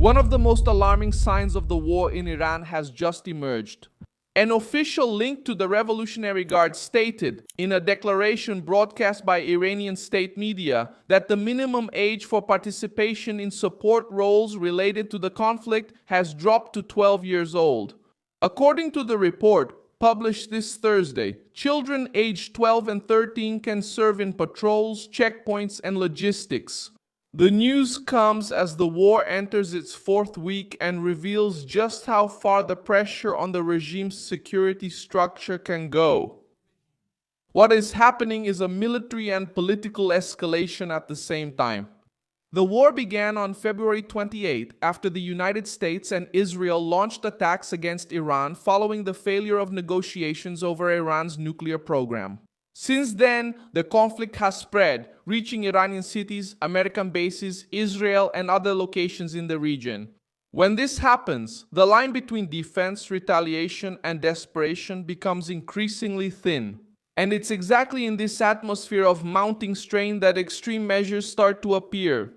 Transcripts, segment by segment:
One of the most alarming signs of the war in Iran has just emerged. An official link to the Revolutionary Guard stated, in a declaration broadcast by Iranian state media, that the minimum age for participation in support roles related to the conflict has dropped to 12 years old. According to the report, published this Thursday, children aged 12 and 13 can serve in patrols, checkpoints, and logistics. The news comes as the war enters its fourth week and reveals just how far the pressure on the regime's security structure can go. What is happening is a military and political escalation at the same time. The war began on February 28 after the United States and Israel launched attacks against Iran following the failure of negotiations over Iran's nuclear program. Since then, the conflict has spread, reaching Iranian cities, American bases, Israel, and other locations in the region. When this happens, the line between defense, retaliation, and desperation becomes increasingly thin. And it's exactly in this atmosphere of mounting strain that extreme measures start to appear.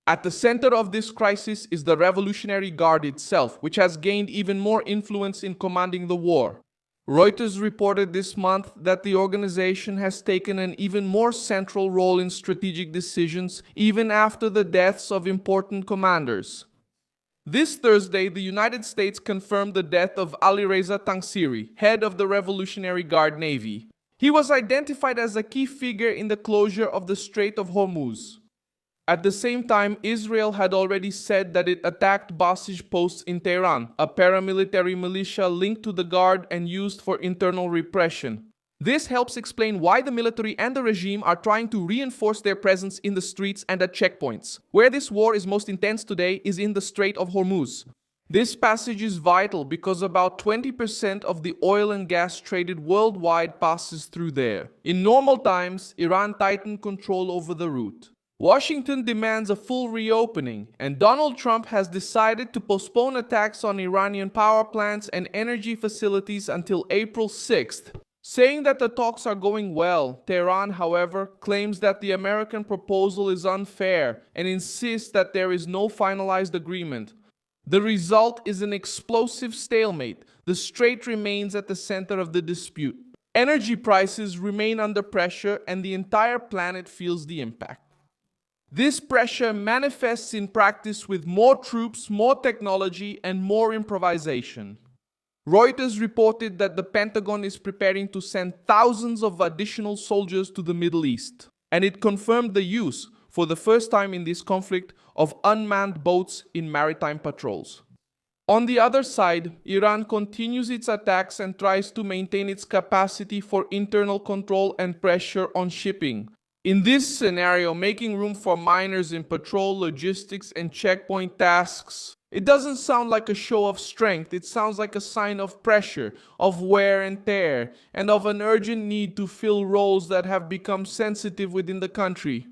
At the center of this crisis is the Revolutionary Guard itself, which has gained even more influence in commanding the war. Reuters reported this month that the organization has taken an even more central role in strategic decisions, even after the deaths of important commanders. This Thursday, the United States confirmed the death of Ali Reza Tangsiri, head of the Revolutionary Guard Navy. He was identified as a key figure in the closure of the Strait of Hormuz. At the same time, Israel had already said that it attacked Basij posts in Tehran, a paramilitary militia linked to the Guard and used for internal repression. This helps explain why the military and the regime are trying to reinforce their presence in the streets and at checkpoints. Where this war is most intense today is in the Strait of Hormuz. This passage is vital because about 20% of the oil and gas traded worldwide passes through there. In normal times, Iran tightened control over the route. Washington demands a full reopening, and Donald Trump has decided to postpone attacks on Iranian power plants and energy facilities until April 6th. Saying that the talks are going well, Tehran, however, claims that the American proposal is unfair and insists that there is no finalized agreement. The result is an explosive stalemate. The Strait remains at the center of the dispute. Energy prices remain under pressure, and the entire planet feels the impact. This pressure manifests in practice with more troops, more technology, and more improvisation. Reuters reported that the Pentagon is preparing to send thousands of additional soldiers to the Middle East, and it confirmed the use, for the first time in this conflict, of unmanned boats in maritime patrols. On the other side, Iran continues its attacks and tries to maintain its capacity for internal control and pressure on shipping. In this scenario, making room for miners in patrol, logistics, and checkpoint tasks, it doesn't sound like a show of strength. It sounds like a sign of pressure, of wear and tear, and of an urgent need to fill roles that have become sensitive within the country.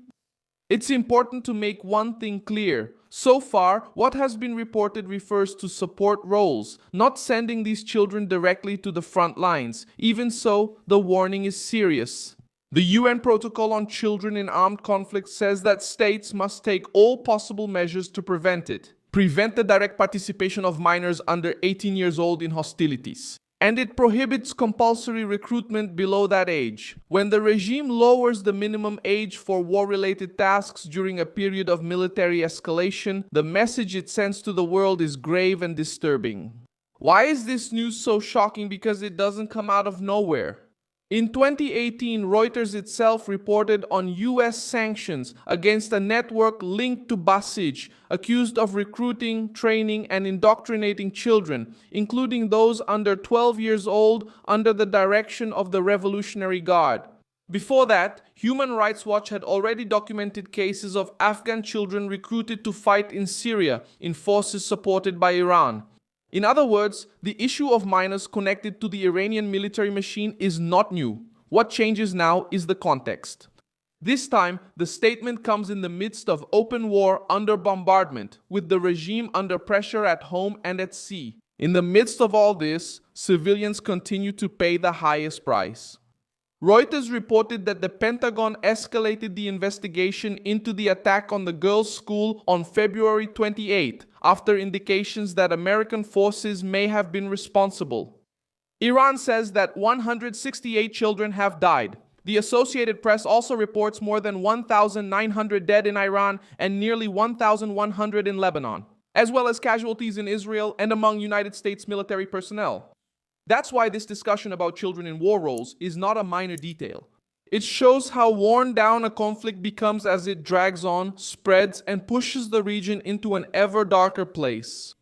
It's important to make one thing clear. So far, what has been reported refers to support roles, not sending these children directly to the front lines. Even so, the warning is serious. The UN Protocol on Children in Armed Conflict says that states must take all possible measures to prevent it. Prevent the direct participation of minors under 18 years old in hostilities. And it prohibits compulsory recruitment below that age. When the regime lowers the minimum age for war-related tasks during a period of military escalation, the message it sends to the world is grave and disturbing. Why is this news so shocking? Because it doesn't come out of nowhere. In 2018, Reuters itself reported on US sanctions against a network linked to Basij, accused of recruiting, training, and indoctrinating children, including those under 12 years old, under the direction of the Revolutionary Guard. Before that, Human Rights Watch had already documented cases of Afghan children recruited to fight in Syria in forces supported by Iran. In other words, the issue of minors connected to the Iranian military machine is not new. What changes now is the context. This time, the statement comes in the midst of open war under bombardment, with the regime under pressure at home and at sea. In the midst of all this, civilians continue to pay the highest price. Reuters reported that the Pentagon escalated the investigation into the attack on the girls' school on February 28, after indications that American forces may have been responsible. Iran says that 168 children have died. The Associated Press also reports more than 1,900 dead in Iran and nearly 1,100 in Lebanon, as well as casualties in Israel and among United States military personnel. That's why this discussion about children in war roles is not a minor detail. It shows how worn down a conflict becomes as it drags on, spreads, and pushes the region into an ever darker place.